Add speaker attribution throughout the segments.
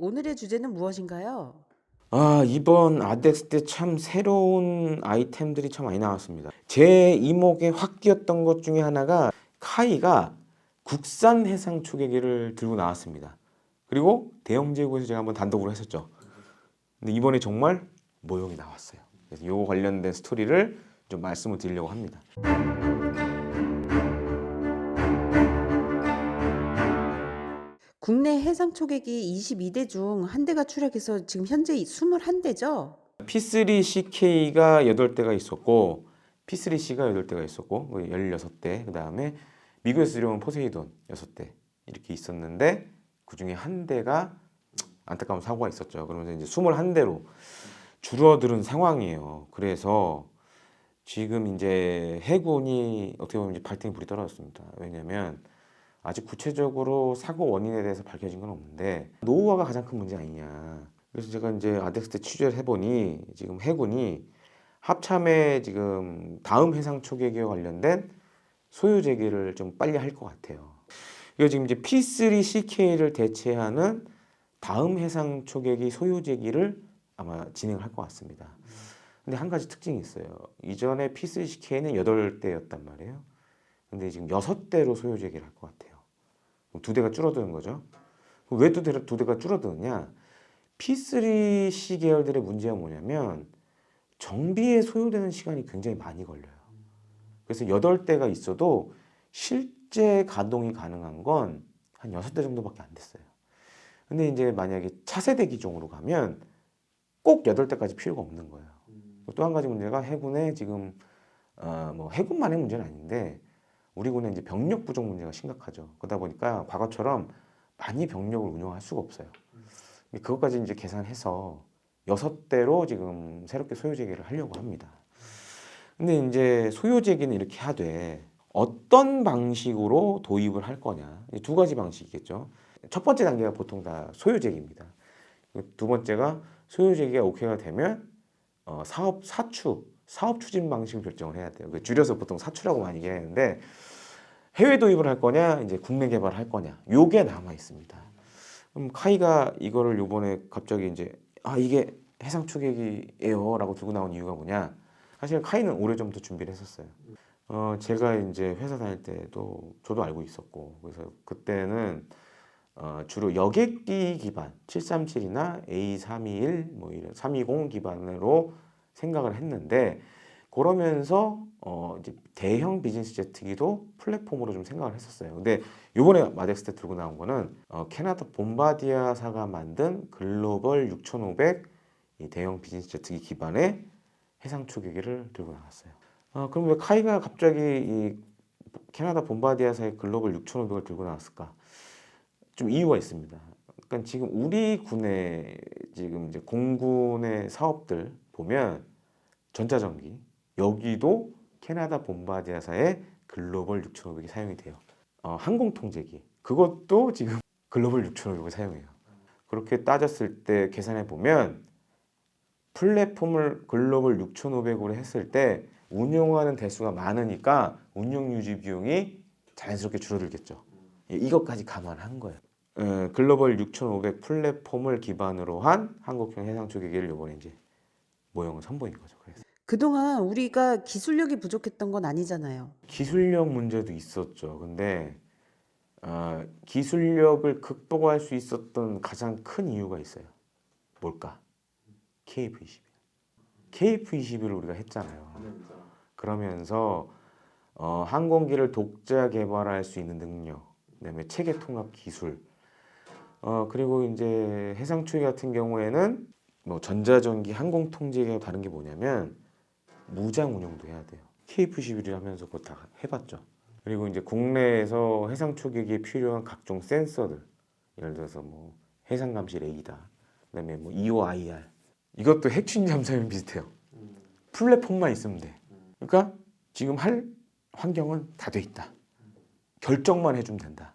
Speaker 1: 오늘의 주제는 무엇인가요?
Speaker 2: 이번 아덱스 때 참 새로운 아이템들이 참 많이 나왔습니다. 제 이목에 확 띄었던 것 중에 하나가 카이가 국산 해상 초계기를 들고 나왔습니다. 그리고 대형 제국에서 제가 한번 단독으로 했었죠. 근데 이번에 정말 모형이 나왔어요. 그래서 이거 관련된 스토리를 좀 말씀을 드리려고 합니다.
Speaker 1: 국내 해상 초계기 22대 중 한 대가 추락해서 지금 현재 21대죠?
Speaker 2: P3CK가 8대가 있었고 P3C가 8대가 있었고 16대, 그 다음에 미국에서 들여온 포세이돈 6대 이렇게 있었는데 그 중에 한 대가 안타까운 사고가 있었죠. 그러면서 이제 21대로 줄어드는 상황이에요. 그래서 지금 이제 해군이 어떻게 보면 이제 발등에 불이 떨어졌습니다. 왜냐면 아직 구체적으로 사고 원인에 대해서 밝혀진 건 없는데 노후화가 가장 큰 문제 아니냐. 그래서 제가 이제 아덱스 때 취재를 해보니 지금 해군이 합참에 지금 다음 해상 초계기와 관련된 소유 제기를 좀 빨리 할 것 같아요. 이거 지금 이제 P3CK를 대체하는 다음 해상 초계기 소유 제기를 아마 진행을 할 것 같습니다. 근데 한 가지 특징이 있어요. 이전에 P3CK는 8대였단 말이에요. 근데 지금 6대로 소유 제기를 할 것 같아요. 그럼 2대가 줄어드는 거죠. 왜 2대가 줄어드느냐? P3C 계열들의 문제가 뭐냐면 정비에 소요되는 시간이 굉장히 많이 걸려요. 그래서 8대가 있어도 실제 가동이 가능한 건 한 6대 정도밖에 안 됐어요. 근데 이제 만약에 차세대 기종으로 가면 꼭 8대까지 필요가 없는 거예요. 또 한 가지 문제가 해군에 지금 뭐 해군만의 문제는 아닌데 우리 군의 이제 병력 부족 문제가 심각하죠. 그러다 보니까 과거처럼 많이 병력을 운영할 수가 없어요. 그것까지 이제 계산해서 6대로 지금 새롭게 소요 제기를 하려고 합니다. 근데 이제 소요 제기는 이렇게 하되 어떤 방식으로 도입을 할 거냐. 2가지 방식이겠죠. 첫 번째 단계가 보통 다 소요 제기입니다. 두 번째가 소요 제기가 오케이가 되면 사업 추진 방식을 결정을 해야 돼요. 줄여서 보통 사추라고 많이 얘기하는데 해외 도입을 할 거냐, 이제 국내 개발을 할 거냐, 요게 남아 있습니다. 그럼 카이가 이거를 요번에 갑자기 이제 이게 해상 초계기예요라고 들고 나온 이유가 뭐냐? 사실 카이는 오래전부터 준비를 했었어요. 제가 이제 회사 다닐 때도 저도 알고 있었고, 그래서 그때는 주로 여객기 기반 737이나 A321 뭐 이런 320 기반으로 생각을 했는데 그러면서 이제 대형 비즈니스 제트기도 플랫폼으로 좀 생각을 했었어요. 근데 요번에 마덱스 때 들고 나온 거는 캐나다 본바디아사가 만든 글로벌 6500 이 대형 비즈니스 제트기 기반의 해상 초계기를 들고 나왔어요. 그럼 왜 카이가 갑자기 이 캐나다 본바디아사의 글로벌 6500을 들고 나왔을까? 좀 이유가 있습니다. 그러니까 지금 우리 군의 지금 이제 공군의 사업들 보면 전자전기 여기도 캐나다 본바디아사의 글로벌 6500이 사용이 돼요. 항공통제기 그것도 지금 글로벌 6500을 사용해요. 그렇게 따졌을 때 계산해 보면 플랫폼을 글로벌 6500으로 했을 때 운용하는 대수가 많으니까 운용 유지 비용이 자연스럽게 줄어들겠죠. 이것까지 감안한 거예요. 글로벌 6500 플랫폼을 기반으로 한 한국형 해상 초계기를 이번에 이제 모형을 선보인 거죠. 그래서
Speaker 1: 그동안 우리가 기술력이 부족했던 건 아니잖아요.
Speaker 2: 기술력 문제도 있었죠. 근데 기술력을 극복할 수 있었던 가장 큰 이유가 있어요. 뭘까? KF-21. KF-21을 우리가 했잖아요. 그러면서 항공기를 독자 개발할 수 있는 능력, 그다음에 체계 통합 기술, 그리고 이제 해상 초계 같은 경우에는 뭐 전자전기 항공 통제기와 다른 게 뭐냐면 무장 운영도 해야 돼요. KF-11을 하면서 그거 다 해봤죠. 그리고 이제 국내에서 해상 초계기에 필요한 각종 센서들, 예를 들어서 뭐 해상 감시 레이더, 그다음에 뭐 EOIR, 이것도 핵추진 잠수함이랑 비슷해요. 플랫폼만 있으면 돼. 그러니까 지금 할 환경은 다 돼 있다. 결정만 해주면 된다.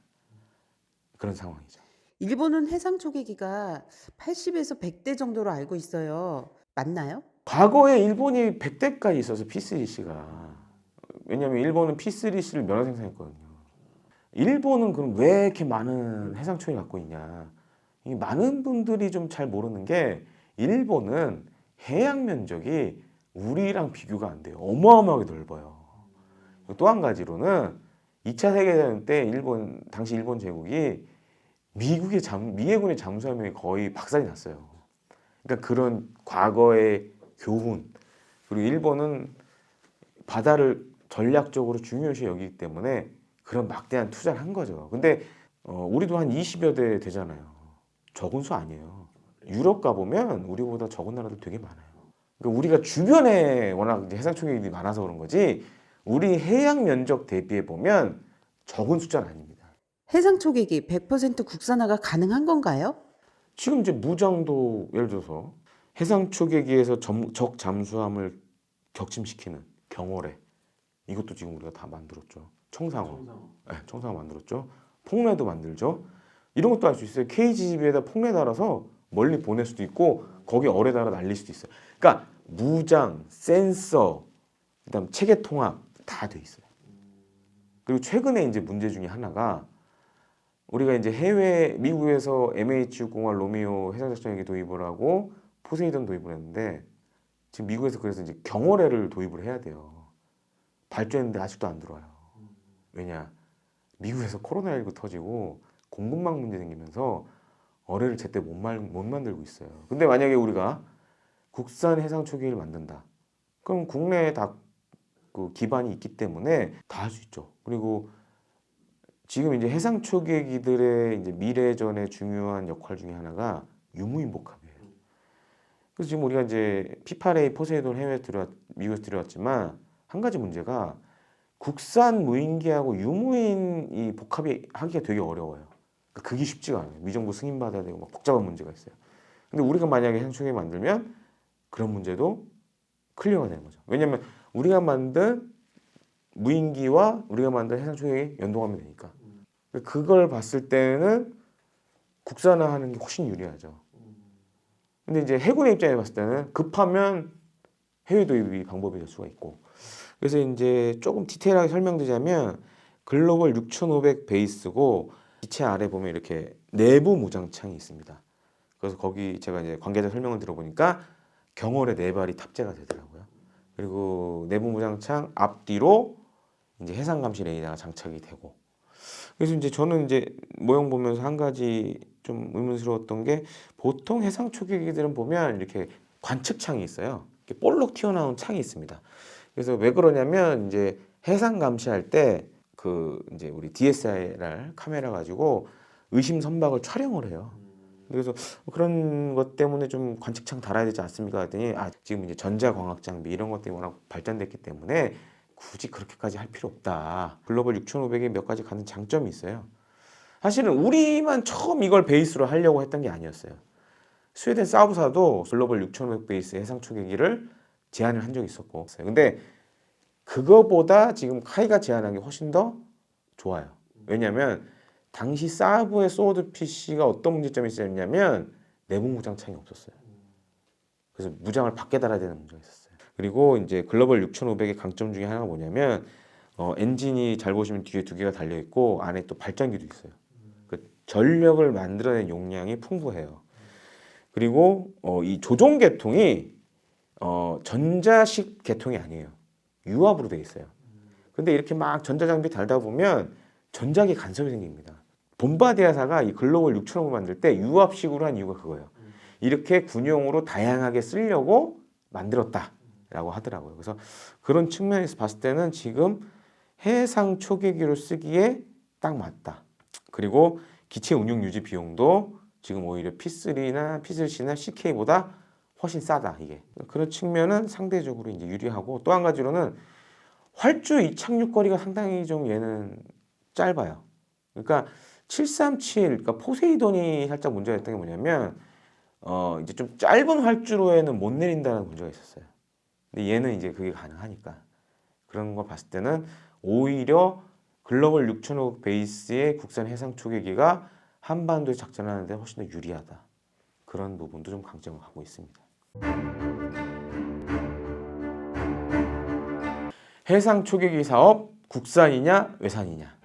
Speaker 2: 그런 상황이죠.
Speaker 1: 일본은 해상 초계기가 80에서 100대 정도로 알고 있어요. 맞나요?
Speaker 2: 과거에 일본이 100대까지 있어서 P3C가. 왜냐면 일본은 P3C를 면허 생산했거든요. 일본은 그럼 왜 이렇게 많은 해상초계 갖고 있냐? 이 많은 분들이 좀 잘 모르는 게 일본은 해양 면적이 우리랑 비교가 안 돼요. 어마어마하게 넓어요. 또 한 가지로는 2차 세계대전 때 당시 일본 제국이 미해군의 잠수함이 거의 박살이 났어요. 그러니까 그런 과거의 교훈, 그리고 일본은 바다를 전략적으로 중요시 여기기 때문에 그런 막대한 투자를 한 거죠. 근데 우리도 한 20여 대 되잖아요. 적은 수 아니에요. 유럽 가보면 우리보다 적은 나라들 되게 많아요. 그러니까 우리가 주변에 워낙 이제 해상 초계기들이 많아서 그런 거지 우리 해양 면적 대비해 보면 적은 숫자는 아닙니다.
Speaker 1: 해상 초계기 100% 국산화가 가능한 건가요?
Speaker 2: 지금 이제 무장도 예를 들어서 해상 초계기에서 적 잠수함을 격침시키는 경호래 이것도 지금 우리가 다 만들었죠. 청상어. 네, 청상어 만들었죠. 폭레도 만들죠. 이런 것도 할 수 있어요. KGB에다 폭레 달아서 멀리 보낼 수도 있고 거기 어뢰 달아 날릴 수도 있어요. 그러니까 무장, 센서, 그다음 체계 통합 다 돼 있어요. 그리고 최근에 이제 문제 중에 하나가 우리가 이제 미국에서 MH601 로미오 해상작전기 도입을 하고 포세이돈 도입을 했는데 지금 미국에서 그래서 이제 경호래를 도입을 해야 돼요. 발주했는데 아직도 안 들어와요. 왜냐? 미국에서 코로나19 터지고 공급망 문제 생기면서 어뢰를 제때 못 만들고 있어요. 근데 만약에 우리가 국산 해상 초계기를 만든다. 그럼 국내에 다 그 기반이 있기 때문에 다 할 수 있죠. 그리고 지금 이제 해상 초계기들의 이제 미래전의 중요한 역할 중에 하나가 유무인 복합이에요. 그래서 지금 우리가 이제 P8A 포세이돈 미국에서 들여왔지만 한 가지 문제가 국산 무인기하고 유무인 이 복합이 하기가 되게 어려워요. 그러니까 그게 쉽지가 않아요. 미정부 승인 받아야 되고 막 복잡한 문제가 있어요. 근데 우리가 만약에 해상 초계기 만들면 그런 문제도 클리어가 되는 거죠. 왜냐하면 우리가 만든 무인기와 우리가 만든 해상 초계기 연동하면 되니까. 그걸 봤을 때는 국산화하는 게 훨씬 유리하죠. 근데 이제 해군의 입장에 봤을 때는 급하면 해외 도입이 방법이 될 수가 있고. 그래서 이제 조금 디테일하게 설명드리자면 글로벌 6500 베이스고 기체 아래 보면 이렇게 내부 무장창이 있습니다. 그래서 거기 제가 이제 관계자 설명을 들어보니까 경월에 4발이 탑재가 되더라고요. 그리고 내부 무장창 앞뒤로 이제 해상 감시 레이더가 장착이 되고. 그래서 이제 저는 이제 모형 보면서 한 가지 좀 의문스러웠던 게 보통 해상 초계기들은 보면 이렇게 관측창이 있어요. 이렇게 볼록 튀어나온 창이 있습니다. 그래서 왜 그러냐면 이제 해상 감시할 때 그 이제 우리 DSLR 카메라 가지고 의심 선박을 촬영을 해요. 그래서 그런 것 때문에 좀 관측창 달아야 되지 않습니까? 했더니 지금 이제 전자광학 장비 이런 것 때문에 워낙 발전됐기 때문에 굳이 그렇게까지 할 필요 없다. 글로벌 6500에 몇 가지 가는 장점이 있어요. 사실은 우리만 처음 이걸 베이스로 하려고 했던 게 아니었어요. 스웨덴 사브사도 글로벌 6500 베이스 해상 초계기를 제안을 한 적이 있었고. 근데 그거보다 지금 카이가 제안한 게 훨씬 더 좋아요. 왜냐하면 당시 사브의 소드 PC가 어떤 문제점이 있었냐면 내부 무장창이 없었어요. 그래서 무장을 밖에 달아야 되는 문제가 있었어요. 그리고 이제 글로벌 6500의 강점 중에 하나가 뭐냐면 엔진이 잘 보시면 뒤에 2개가 달려 있고 안에 또 발전기도 있어요. 그 전력을 만들어낸 용량이 풍부해요. 그리고 이 조종 계통이 전자식 계통이 아니에요. 유압으로 되어 있어요. 근데 이렇게 막 전자장비 달다 보면 전자기 간섭이 생깁니다. bombardier사가 이 글로벌 6000을 만들 때 유압식으로 한 이유가 그거예요. 이렇게 군용으로 다양하게 쓰려고 만들었다라고 하더라고요. 그래서 그런 측면에서 봤을 때는 지금 해상 초계기로 쓰기에 딱 맞다. 그리고 기체 운용 유지 비용도 지금 오히려 P3나 P3C나 CK보다 훨씬 싸다 이게. 그런 측면은 상대적으로 이제 유리하고 또 한 가지로는 활주 이착륙 거리가 상당히 좀 얘는 짧아요. 그러니까 737, 그러니까 포세이돈이 살짝 문제가 있던 게 뭐냐면 이제 좀 짧은 활주로에는 못 내린다는 문제가 있었어요. 근데 얘는 이제 그게 가능하니까 그런 거 봤을 때는 오히려 글로벌 6500 베이스의 국산 해상 초계기가 한반도에 작전하는 데 훨씬 더 유리하다. 그런 부분도 좀 강점을 갖고 있습니다. 해상 초계기 사업 국산이냐 외산이냐